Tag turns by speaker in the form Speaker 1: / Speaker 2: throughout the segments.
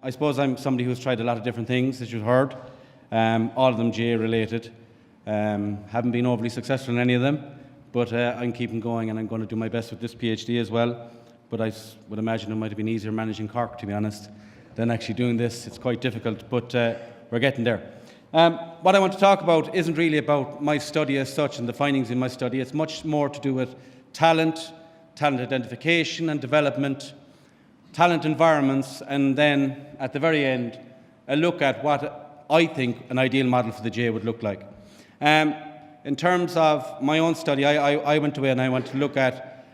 Speaker 1: I suppose I'm somebody who's tried a lot of different things, as you've heard, all of them GAA related. Haven't been overly successful in any of them, but I'm keeping going, and I'm going to do my best with this PhD as well. But I would imagine it might have been easier managing Cork, to be honest, than actually doing this. It's quite difficult, but we're getting there. What I want to talk about isn't really about my study as such and the findings in my study. It's much more to do with talent identification and development, talent environments, and then at the very end, a look at what I think an ideal model for the GAA would look like. In terms of my own study, I went away and I went to look at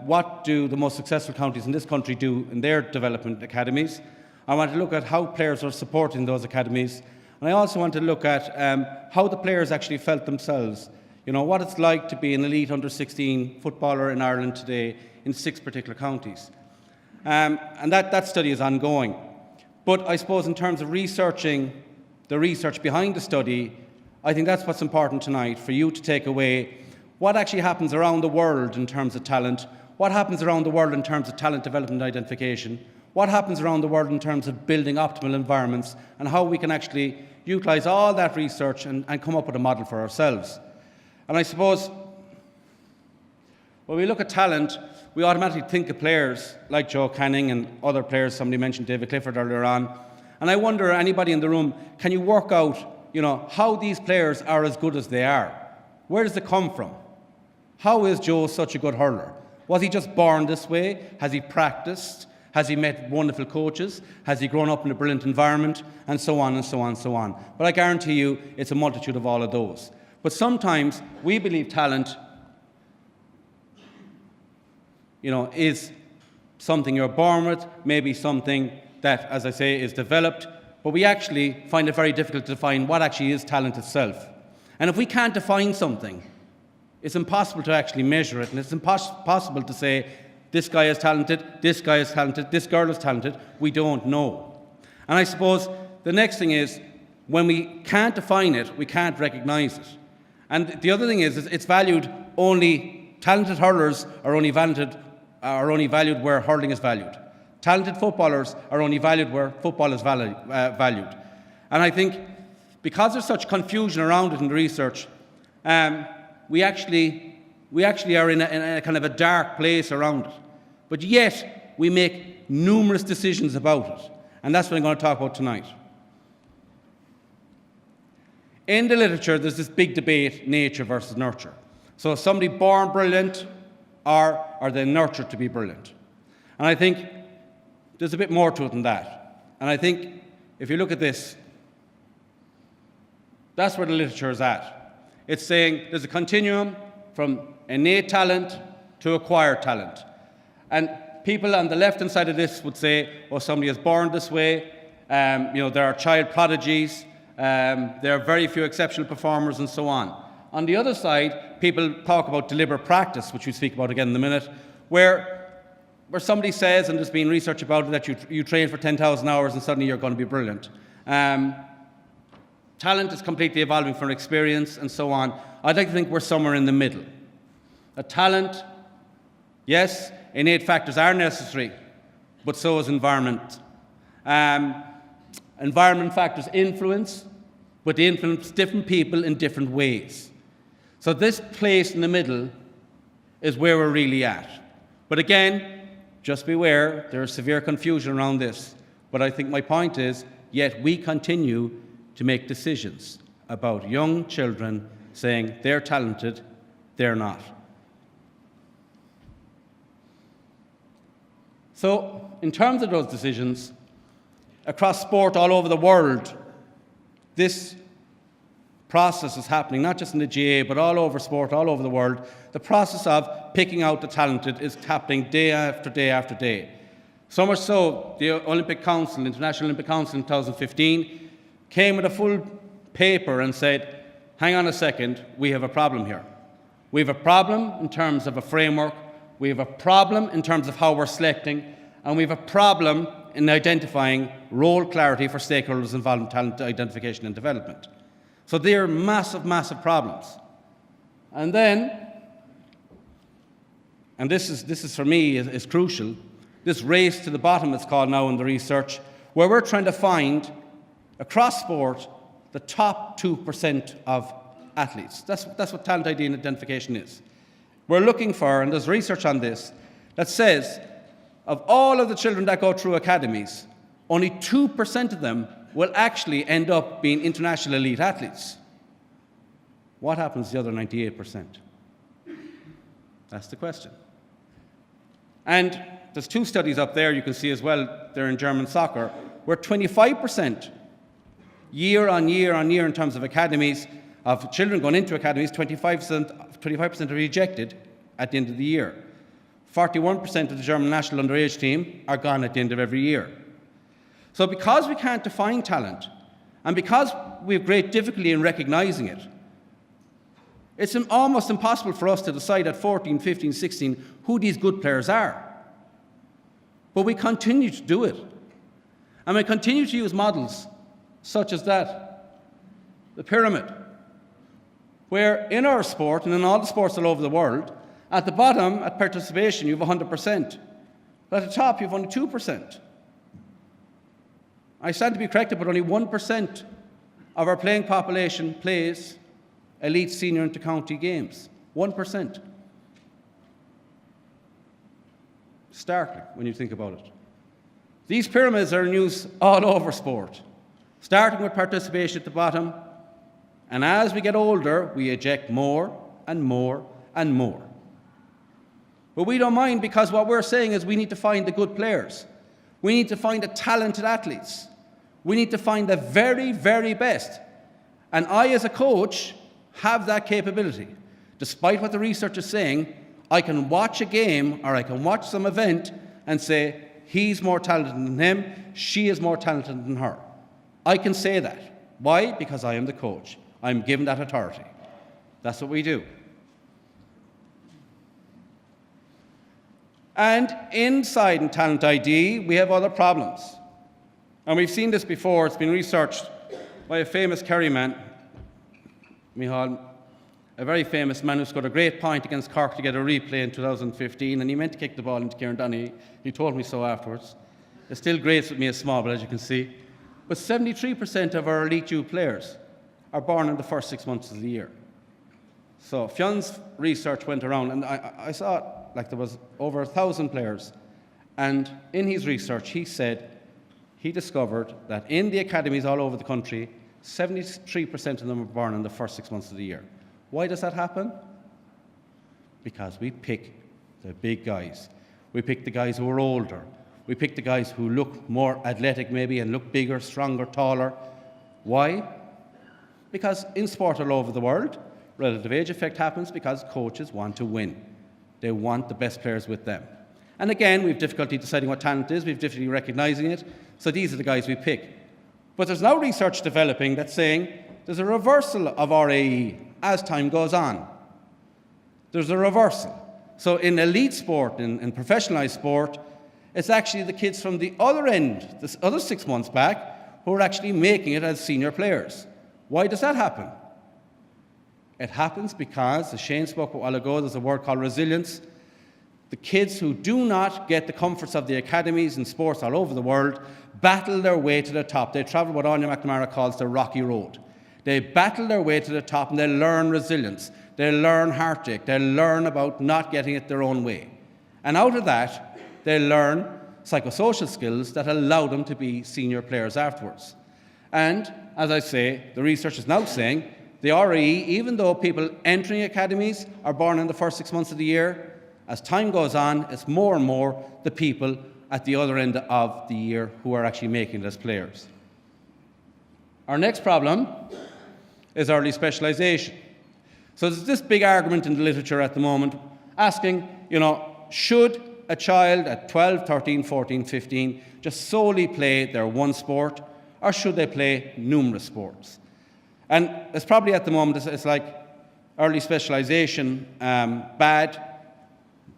Speaker 1: what do the most successful counties in this country do in their development academies. I want to look at how players are supporting those academies. And I also want to look at how the players actually felt themselves. You know, what it's like to be an elite under-16 footballer in Ireland today in 6 particular counties. And that study is ongoing. But I suppose in terms of researching the research behind the study, I think that's what's important tonight, for you to take away what actually happens around the world in terms of talent, what happens around the world in terms of talent development and identification, what happens around the world in terms of building optimal environments, and how we can actually utilise all that research and come up with a model for ourselves. And I suppose when we look at talent, we automatically think of players like Joe Canning and other players. Somebody mentioned David Clifford earlier on. And I wonder, anybody in the room, can you work out, you know, how these players are as good as they are? Where does it come from? How is Joe such a good hurler? Was he just born this way? Has he practiced? Has he met wonderful coaches? Has he grown up in a brilliant environment? And so on and so on and so on. But I guarantee you it's a multitude of all of those. But sometimes we believe talent, you know, is something you're born with, maybe something that, as I say, is developed, but we actually find it very difficult to define what actually is talent itself. And if we can't define something, it's impossible to actually measure it, and it's impossible to say, this guy is talented, this guy is talented, this girl is talented. We don't know. And I suppose the next thing is, when we can't define it, we can't recognise it. And the other thing is it's valued only, talented hurlers are only valued where hurling is valued. Talented footballers are only valued where football is valued. And I think because there's such confusion around it in the research, we actually are in a kind of a dark place around it. But yet, we make numerous decisions about it. And that's what I'm going to talk about tonight. In the literature, there's this big debate, nature versus nurture. So is somebody born brilliant, or are they nurtured to be brilliant? And I think there's a bit more to it than that. And I think if you look at this, that's where the literature is at. It's saying there's a continuum from innate talent to acquired talent. And people on the left-hand side of this would say, oh, somebody is born this way, you know, there are child prodigies, there are very few exceptional performers, and so on. On the other side, people talk about deliberate practice, which we speak about again in a minute, where somebody says, and there's been research about it, that you train for 10,000 hours and suddenly you're going to be brilliant. Talent is completely evolving from experience, and so on. I'd like to think we're somewhere in the middle. A talent, yes, innate factors are necessary, but so is environment. Environment factors influence, but they influence different people in different ways. So this place in the middle is where we're really at. But again, just beware, there is severe confusion around this. But I think my point is, yet we continue to make decisions about young children saying they're talented, they're not. So, in terms of those decisions, across sport all over the world, this process is happening, not just in the GAA, but all over sport, all over the world. The process of picking out the talented is happening day after day after day. So much so, the Olympic Council, International Olympic Council in 2015, came with a full paper and said, hang on a second, we have a problem here. We have a problem in terms of a framework, we have a problem in terms of how we're selecting, and we have a problem in identifying role clarity for stakeholders involved in talent identification and development. So they're massive, massive problems. And then, and this is for me is crucial, this race to the bottom, it's called now in the research, where we're trying to find, across sport, the top 2% of athletes. That's what talent ID and identification is. We're looking for, and there's research on this, that says of all of the children that go through academies, only 2% of them will actually end up being international elite athletes. What happens to the other 98%? That's the question. And there's 2 studies up there you can see as well, they're in German soccer, where 25% year on year on year in terms of academies, of children going into academies, 25% are rejected at the end of the year. 41% of the German national underage team are gone at the end of every year. So because we can't define talent, and because we have great difficulty in recognizing it, it's almost impossible for us to decide at 14, 15, 16 who these good players are. But we continue to do it. And we continue to use models such as that, the pyramid, where in our sport and in all the sports all over the world, at the bottom, at participation, you have 100%. But at the top, you have only 2%. I stand to be corrected, but only 1% of our playing population plays elite senior inter-county games. 1%. Startling when you think about it. These pyramids are in use all over sport, starting with participation at the bottom, and as we get older, we eject more and more and more. But we don't mind, because what we're saying is we need to find the good players. We need to find the talented athletes. We need to find the very, very best. And I, as a coach, have that capability. Despite what the research is saying, I can watch a game or I can watch some event and say, he's more talented than him, she is more talented than her. I can say that. Why? Because I am the coach. I'm given that authority. That's what we do. And inside in Talent ID, we have other problems. And we've seen this before. It's been researched by a famous Kerry man, Michal, a very famous man who scored a great point against Cork to get a replay in 2015, and he meant to kick the ball into Kieran Donaghy. He told me so afterwards. It still grates with me as small, but as you can see. But 73% of our Elite U players are born in the first 6 months of the year. So Fion's research went around, and I saw it, like there was over 1,000 players. And in his research, he said he discovered that in the academies all over the country, 73% of them are born in the first 6 months of the year. Why does that happen? Because we pick the big guys. We pick the guys who are older. We pick the guys who look more athletic maybe and look bigger, stronger, taller. Why? Because in sport all over the world, relative age effect happens because coaches want to win. They want the best players with them. And again, we have difficulty deciding what talent is. We have difficulty recognizing it. So these are the guys we pick. But there's now research developing that's saying there's a reversal of RAE as time goes on. There's a reversal. So in elite sport, in professionalized sport, it's actually the kids from the other end, this other 6 months back, who are actually making it as senior players. Why does that happen? It happens because, as Shane spoke a while ago, there's a word called resilience. The kids who do not get the comforts of the academies and sports all over the world battle their way to the top. They travel what Anya McNamara calls the rocky road. They battle their way to the top and they learn resilience. They learn heartache. They learn about not getting it their own way. And out of that, they learn psychosocial skills that allow them to be senior players afterwards. And, as I say, the research is now saying the RAE, even though people entering academies are born in the first 6 months of the year, as time goes on, it's more and more the people at the other end of the year who are actually making it as players. Our next problem is early specialisation. So there's this big argument in the literature at the moment asking, should a child at 12, 13, 14, 15 just solely play their one sport, or should they play numerous sports? And it's probably at the moment, it's like early specialisation, bad,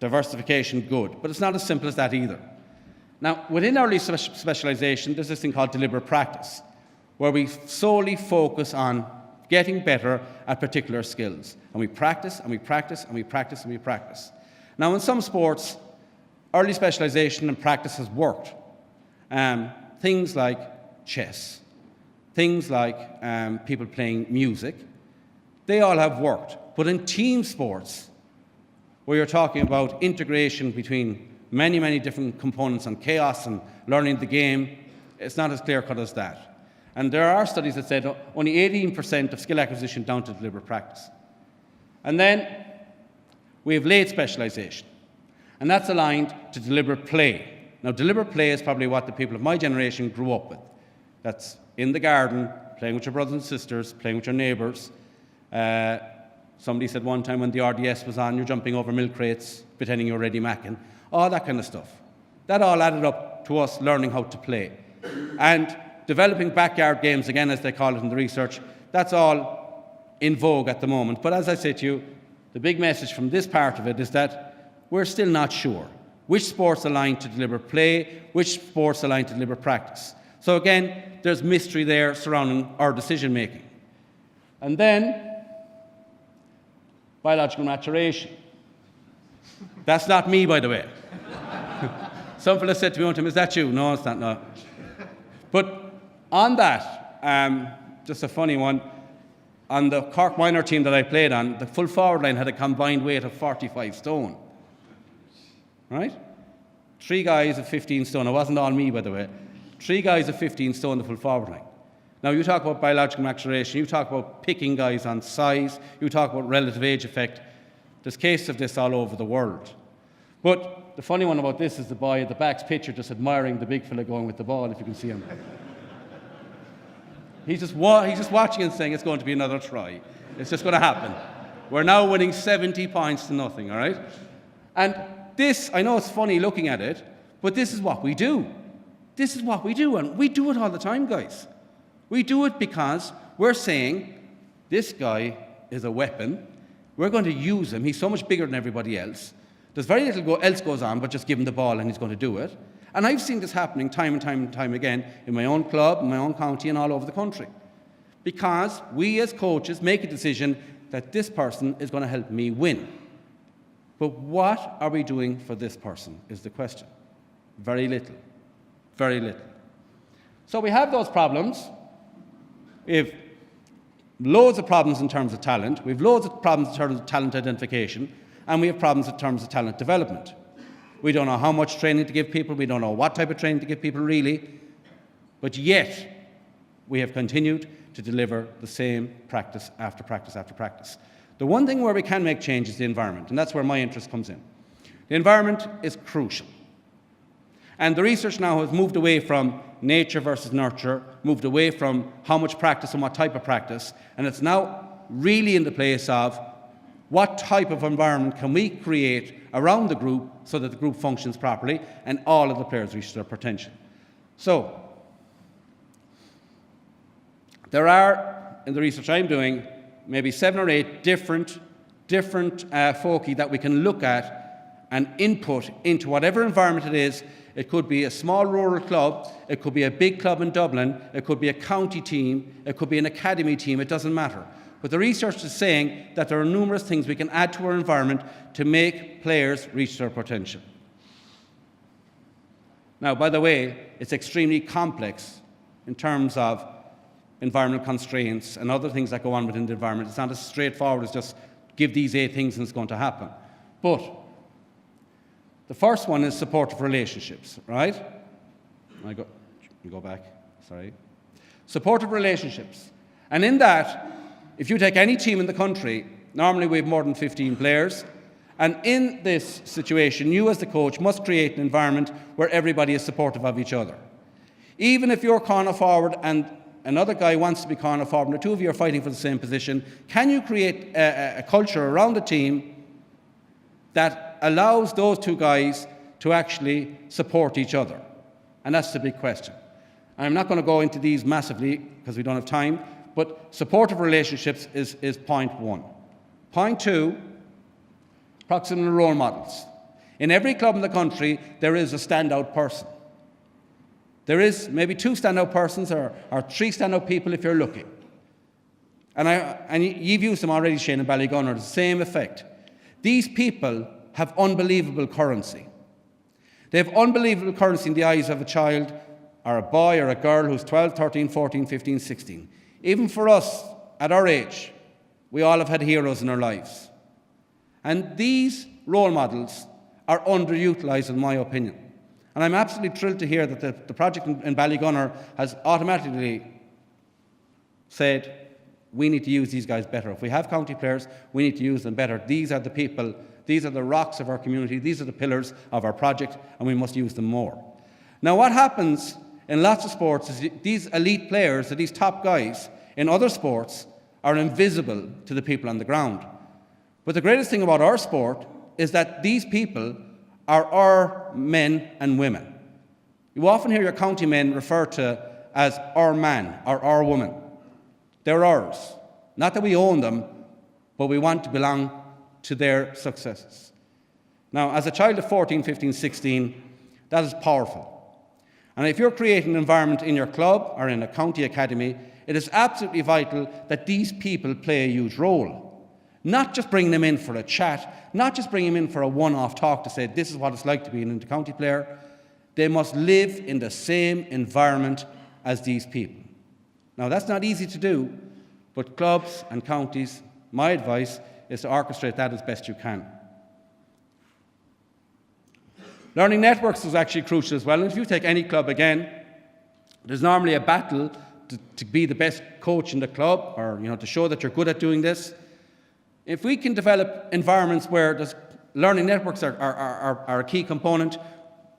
Speaker 1: diversification, good. But it's not as simple as that either. Now, within early specialisation, there's this thing called deliberate practice, where we solely focus on getting better at particular skills. And we practice, and we practice, and we practice, and we practice. Now, in some sports, early specialisation and practice has worked. things like chess, things like people playing music, they all have worked. But in team sports, where you're talking about integration between many, many different components and chaos and learning the game, it's not as clear-cut as that. And there are studies that said only 18% of skill acquisition down to deliberate practice. And then we have late specialisation, and that's aligned to deliberate play. Now, deliberate play is probably what the people of my generation grew up with. That's in the garden, playing with your brothers and sisters, playing with your neighbours. Somebody said one time when the RDS was on, you're jumping over milk crates, pretending you're Eddie Mackin, all that kind of stuff. That all added up to us learning how to play. And developing backyard games, again, as they call it in the research, that's all in vogue at the moment. But as I say to you, the big message from this part of it is that we're still not sure which sports align to deliberate play, which sports align to deliberate practice. So again, there's mystery there surrounding our decision making. And then, biological maturation. That's not me, by the way. Some fellow said to me one time, is that you? No, it's not, no. But on that, just a funny one, on the Cork minor team that I played on, the full forward line had a combined weight of 45 stone. Right? 3 guys of 15 stone. It wasn't all me, by the way. 3 guys of 15 stone, the full forward line. Now, you talk about biological maturation, you talk about picking guys on size, you talk about relative age effect. There's cases of this all over the world. But the funny one about this is the boy at the back's picture just admiring the big fella going with the ball, if you can see him. He's just watching and saying it's going to be another try. It's just going to happen. We're now winning 70 points to nothing, all right? And this, I know it's funny looking at it, but this is what we do. This is what we do, and we do it all the time, guys. We do it because we're saying, this guy is a weapon. We're going to use him. He's so much bigger than everybody else. There's very little else goes on, but just give him the ball and he's going to do it. And I've seen this happening time and time and time again in my own club, in my own county, and all over the country. Because we as coaches make a decision that this person is going to help me win. But what are we doing for this person is the question. Very little. Very little. So we have those problems. We have loads of problems in terms of talent. We have loads of problems in terms of talent identification. And we have problems in terms of talent development. We don't know how much training to give people. We don't know what type of training to give people, really. But yet, we have continued to deliver the same practice after practice after practice. The one thing where we can make change is the environment, and that's where my interest comes in. The environment is crucial. And the research now has moved away from nature versus nurture, moved away from how much practice and what type of practice, and it's now really in the place of what type of environment can we create around the group so that the group functions properly and all of the players reach their potential. So, there are, in the research I'm doing, maybe 7 or 8 different foci that we can look at and input into whatever environment it is. It could be a small rural club, it could be a big club in Dublin, it could be a county team, it could be an academy team, it doesn't matter. But the research is saying that there are numerous things we can add to our environment to make players reach their potential. Now, by the way, it's extremely complex in terms of environmental constraints and other things that go on within the environment. It's not as straightforward as just give these 8 things and it's going to happen. But the first one is supportive relationships, right? Go back, sorry. Supportive relationships. And in that, if you take any team in the country, normally we have more than 15 players, and in this situation, you as the coach must create an environment where everybody is supportive of each other. Even if you're corner forward and another guy wants to be corner forward, and the two of you are fighting for the same position, can you create a culture around the team that allows those 2 guys to actually support each other? And that's the big question. I'm not going to go into these massively because we don't have time, but supportive relationships is point 1. Point 2, proximal role models. In every club in the country, there is a standout person. There is maybe 2 standout persons or 3 standout people if you're looking. And you've used them already, Shane and Ballygunner, the same effect. These people have unbelievable currency. They have unbelievable currency in the eyes of a child or a boy or a girl who's 12, 13, 14, 15, 16. Even for us, at our age, we all have had heroes in our lives. And these role models are underutilised, in my opinion. And I'm absolutely thrilled to hear that the project in Ballygunner has automatically said, we need to use these guys better. If we have county players, we need to use them better. These are the people, these are the rocks of our community, these are the pillars of our project, and we must use them more. Now, what happens in lots of sports is these elite players, these top guys in other sports, are invisible to the people on the ground. But the greatest thing about our sport is that these people are our men and women. You often hear your county men referred to as our man or our woman. They're ours. Not that we own them, but we want to belong to their successes. Now, as a child of 14, 15, 16, that is powerful. And if you're creating an environment in your club or in a county academy, it is absolutely vital that these people play a huge role. Not just bring them in for a chat, not just bring them in for a one-off talk to say, this is what it's like to be an inter-county player. They must live in the same environment as these people. Now, that's not easy to do, but clubs and counties, my advice is to orchestrate that as best you can. Learning networks is actually crucial as well. And if you take any club again, there's normally a battle to be the best coach in the club, or to show that you're good at doing this. If we can develop environments where learning networks are a key component,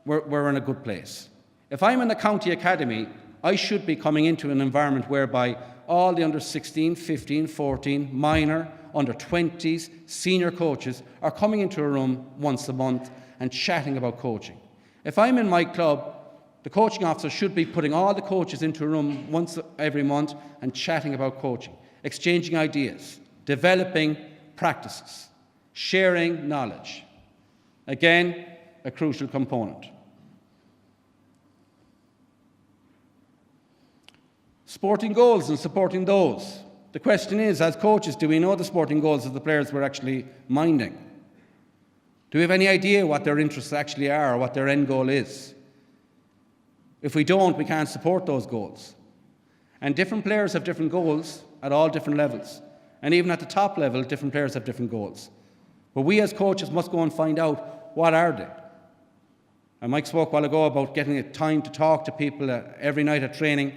Speaker 1: we're in a good place. If I'm in a county academy, I should be coming into an environment whereby all the under 16, 15, 14, minor, under 20s, senior coaches are coming into a room once a month and chatting about coaching. If I'm in my club, the coaching officer should be putting all the coaches into a room once every month and chatting about coaching, exchanging ideas, developing practices, sharing knowledge. Again, a crucial component. Sporting goals and supporting those. The question is, as coaches, do we know the sporting goals of the players we're actually minding? Do we have any idea what their interests actually are or what their end goal is? If we don't, we can't support those goals. And different players have different goals at all different levels. And even at the top level, different players have different goals. But we as coaches must go and find out, what are they? And Mike spoke a while ago about getting a time to talk to people every night at training.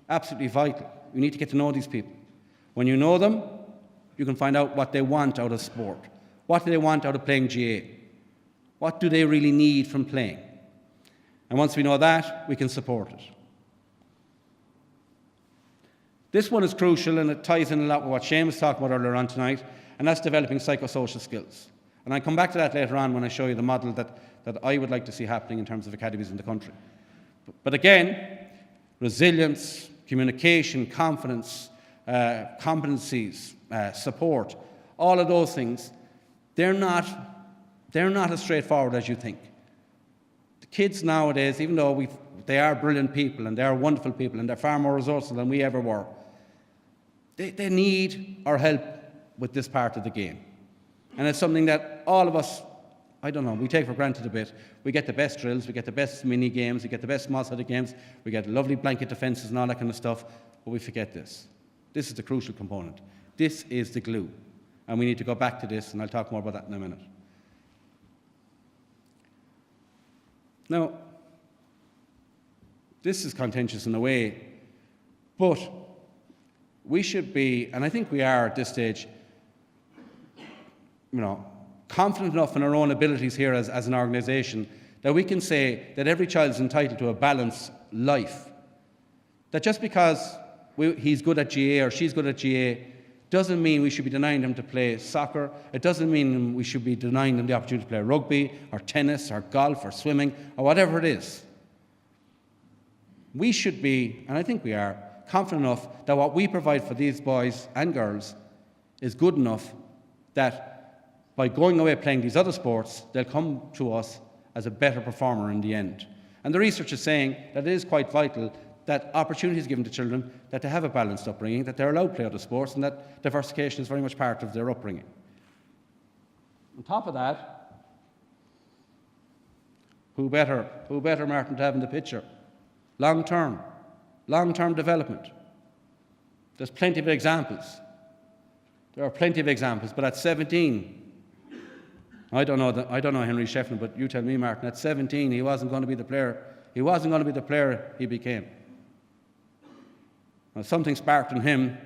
Speaker 1: Absolutely vital. You need to get to know these people. When you know them, you can find out what they want out of sport. What do they want out of playing GAA? What do they really need from playing? And once we know that, we can support it. This one is crucial, and it ties in a lot with what Shane was talking about earlier on tonight, and that's developing psychosocial skills. And I'll come back to that later on when I show you the model that I would like to see happening in terms of academies in the country. But again, resilience, communication, confidence, competencies, support, all of those things, they're not as straightforward as you think. The kids nowadays, even though they are brilliant people and they are wonderful people and they're far more resourceful than we ever were, they need our help with this part of the game. And it's something that all of us, we take for granted a bit. We get the best drills, we get the best mini games, we get the best small-sided games, we get lovely blanket defences and all that kind of stuff, but we forget this. This is the crucial component. This is the glue. And we need to go back to this, and I'll talk more about that in a minute. Now, this is contentious in a way, but we should be, and I think we are at this stage, confident enough in our own abilities here as an organisation that we can say that every child is entitled to a balanced life. That just because he's good at GAA or she's good at GAA doesn't mean we should be denying them to play soccer. It doesn't mean we should be denying them the opportunity to play rugby or tennis or golf or swimming or whatever it is. We should be, and I think we are, confident enough that what we provide for these boys and girls is good enough that by going away playing these other sports, they'll come to us as a better performer in the end. And the research is saying that it is quite vital that opportunities given to children, that they have a balanced upbringing, that they're allowed to play other sports, and that diversification is very much part of their upbringing. On top of that, who better, Martin, to have in the picture? long-term development. There's plenty of examples. There are plenty of examples, but at 17, I don't know Henry Shefflin, but you tell me, Martin, at 17 he wasn't going to be the player. He wasn't going to be the player he became. Now, something sparked in him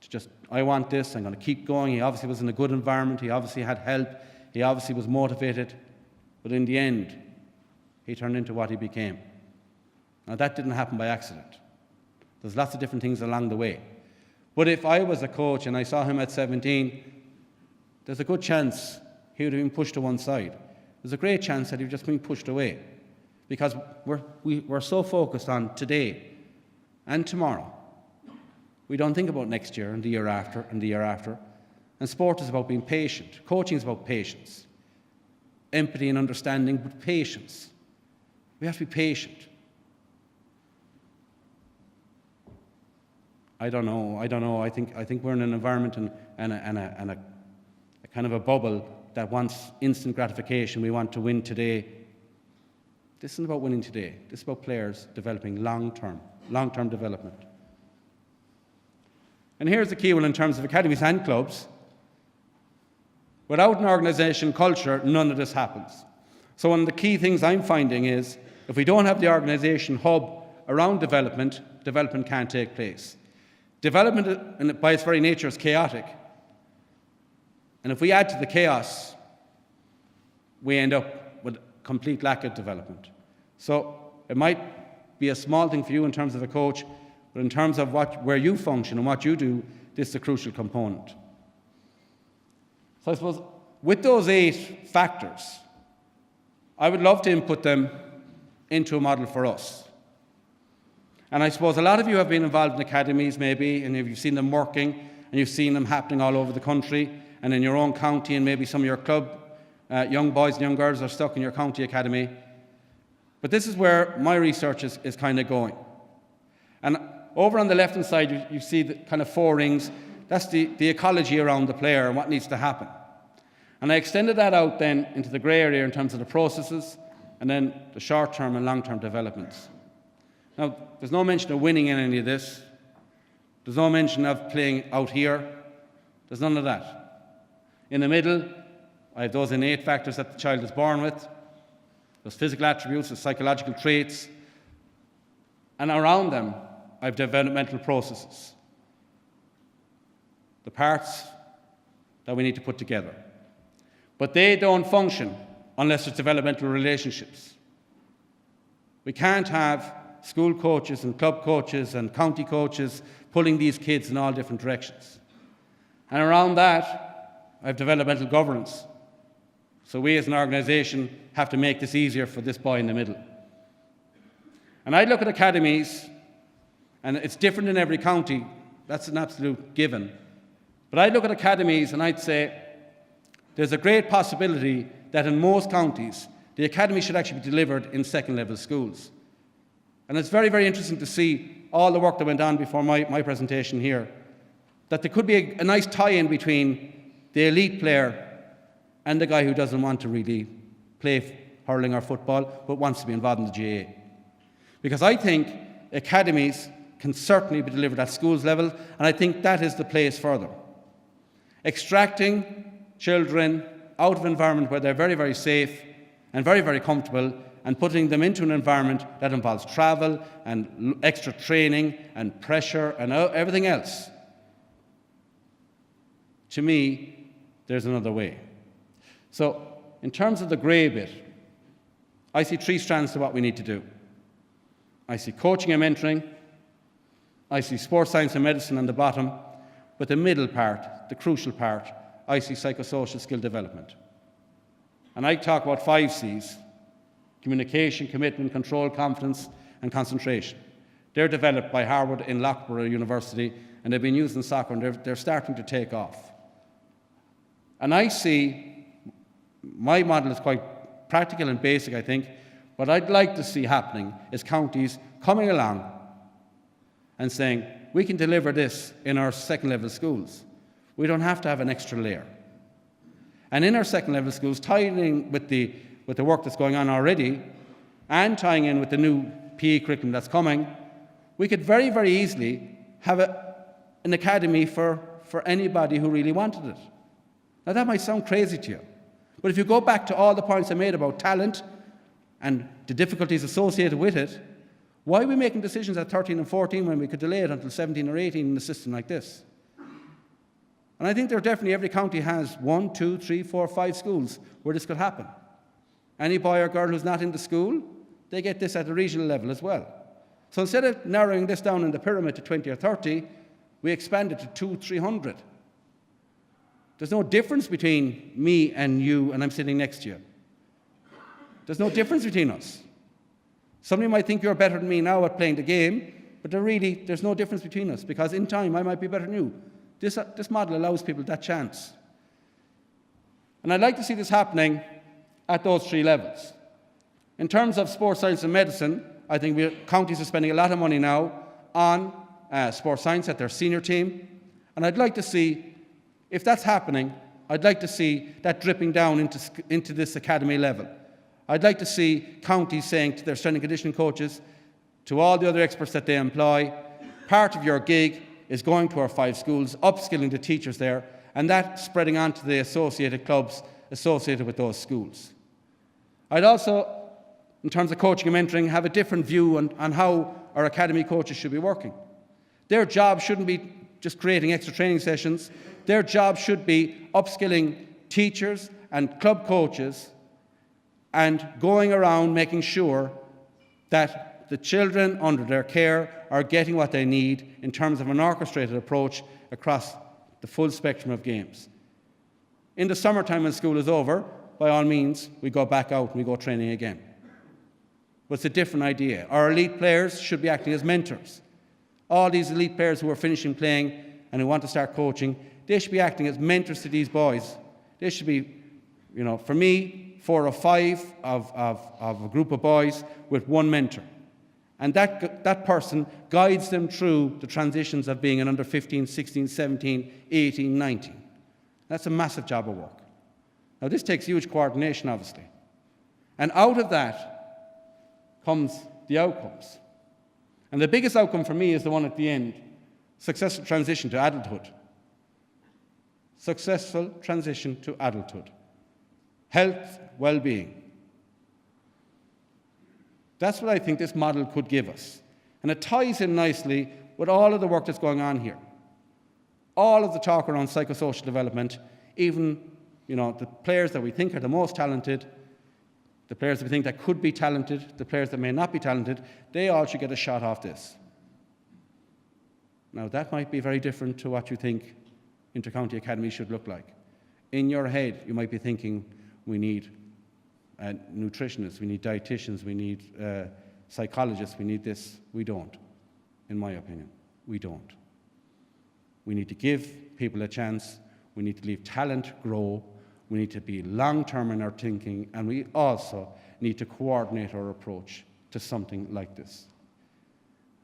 Speaker 1: to just, I want this, I'm going to keep going. He obviously was in a good environment, he obviously had help, he obviously was motivated, but in the end, he turned into what he became. Now, that didn't happen by accident. There's lots of different things along the way. But if I was a coach and I saw him at 17, there's a good chance he would have been pushed to one side. There's a great chance that he would just been pushed away, because we're so focused on today and tomorrow. We don't think about next year and the year after and the year after. And sport is about being patient. Coaching is about patience. Empathy and understanding, but patience. We have to be patient. I don't know. I think we're in an environment and a kind of a bubble that wants instant gratification. We want to win today. This isn't about winning today. This is about players developing long-term development. And here's the key one in terms of academies and clubs. Without an organisation culture, none of this happens. So one of the key things I'm finding is, if we don't have the organisation hub around development can't take place. Development, by its very nature, is chaotic. And if we add to the chaos, we end up with complete lack of development. So it might be a small thing for you in terms of a coach, but in terms of where you function and what you do, this is a crucial component. So I suppose with those 8 factors, I would love to input them into a model for us. And I suppose a lot of you have been involved in academies maybe, and you've seen them working, and you've seen them happening all over the country, and in your own county, and maybe some of your club young boys and young girls are stuck in your county academy. But this is where my research is kind of going. And over on the left-hand side, you see the kind of 4 rings. That's the ecology around the player and what needs to happen. And I extended that out then into the grey area in terms of the processes, and then the short-term and long-term developments. Now, there's no mention of winning in any of this. There's no mention of playing out here. There's none of that. In the middle, I have those innate factors that the child is born with, those physical attributes, the psychological traits, and around them, I have developmental processes, the parts that we need to put together. But they don't function unless there's developmental relationships. We can't have school coaches and club coaches and county coaches pulling these kids in all different directions. And around that, I have developmental governance. So we as an organisation have to make this easier for this boy in the middle. And I look at academies, and it's different in every county, that's an absolute given. But I look at academies and I'd say there's a great possibility that in most counties, the academy should actually be delivered in second-level schools. And it's very, very interesting to see all the work that went on before my presentation here, that there could be a nice tie-in between the elite player and the guy who doesn't want to really play hurling or football, but wants to be involved in the GAA. Because I think academies can certainly be delivered at schools level, and I think that is the place for them. Extracting children out of an environment where they're very, very safe and very, very comfortable, and putting them into an environment that involves travel and extra training and pressure and everything else. To me, there's another way. So, in terms of the grey bit, I see 3 strands to what we need to do. I see coaching and mentoring, I see sports science and medicine on the bottom, but the middle part, the crucial part, I see psychosocial skill development. And I talk about 5 C's: communication, commitment, control, confidence, and concentration. They're developed by Harvard in Loughborough University, and they've been used in soccer, and they're starting to take off. And I see, my model is quite practical and basic, I think. What I'd like to see happening is counties coming along and saying, we can deliver this in our second-level schools. We don't have to have an extra layer. And in our second-level schools, tying in with the work that's going on already, and tying in with the new PE curriculum that's coming, we could very, very easily have an academy for anybody who really wanted it. Now that might sound crazy to you, but if you go back to all the points I made about talent and the difficulties associated with it, why are we making decisions at 13 and 14 when we could delay it until 17 or 18 in a system like this? And I think every county has 1, 2, 3, 4, 5 schools where this could happen. Any boy or girl who's not in the school, they get this at a regional level as well. So instead of narrowing this down in the pyramid to 20 or 30, we expand it to 200, 300. There's no difference between me and you and I'm sitting next to you. There's no difference between us. Somebody might think you're better than me now at playing the game, but there's no difference between us, because in time I might be better than you. This model allows people that chance. And I'd like to see this happening at those 3 levels. In terms of sports science and medicine, I think counties are spending a lot of money now on sports science at their senior team. And I'd like to see, if that's happening, I'd like to see that dripping down into this academy level. I'd like to see counties saying to their strength and conditioning coaches, to all the other experts that they employ, part of your gig is going to our 5 schools, upskilling the teachers there, and that spreading on to the associated clubs associated with those schools. I'd also, in terms of coaching and mentoring, have a different view on how our academy coaches should be working. Their job shouldn't be just creating extra training sessions. Their job should be upskilling teachers and club coaches and going around making sure that the children under their care are getting what they need in terms of an orchestrated approach across the full spectrum of games. In the summertime when school is over, by all means, we go back out and we go training again. But it's a different idea. Our elite players should be acting as mentors. All these elite players who are finishing playing and who want to start coaching, they should be acting as mentors to these boys. They should be, for me, 4 or 5 of a group of boys with one mentor. And that person guides them through the transitions of being an under 15, 16, 17, 18, 19. That's a massive job of work. Now, this takes huge coordination, obviously. And out of that comes the outcomes. And the biggest outcome for me is the one at the end: successful transition to adulthood. Successful transition to adulthood. Health, well-being. That's what I think this model could give us. And it ties in nicely with all of the work that's going on here. All of the talk around psychosocial development, even the players that we think are the most talented, the players that we think that could be talented, the players that may not be talented, they all should get a shot off this. Now, that might be very different to what you think inter-county academies should look like. In your head, you might be thinking, we need nutritionists, we need dietitians, we need psychologists, we need this. We don't, in my opinion. We don't. We need to give people a chance. We need to leave talent grow. We need to be long-term in our thinking, and we also need to coordinate our approach to something like this.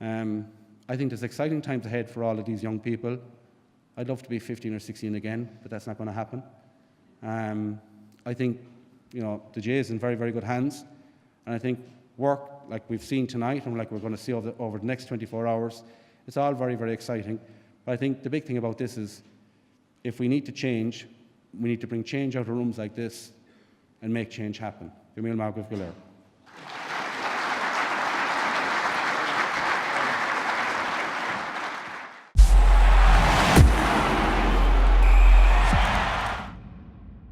Speaker 1: I think there's exciting times ahead for all of these young people. I'd love to be 15 or 16 again, but that's not going to happen. I think the J is in very, very good hands, and I think work like we've seen tonight and like we're going to see over the next 24 hours, it's all very, very exciting. But I think the big thing about this is, if we need to change, we need to bring change out of rooms like this and make change happen. Go míle maith go leor.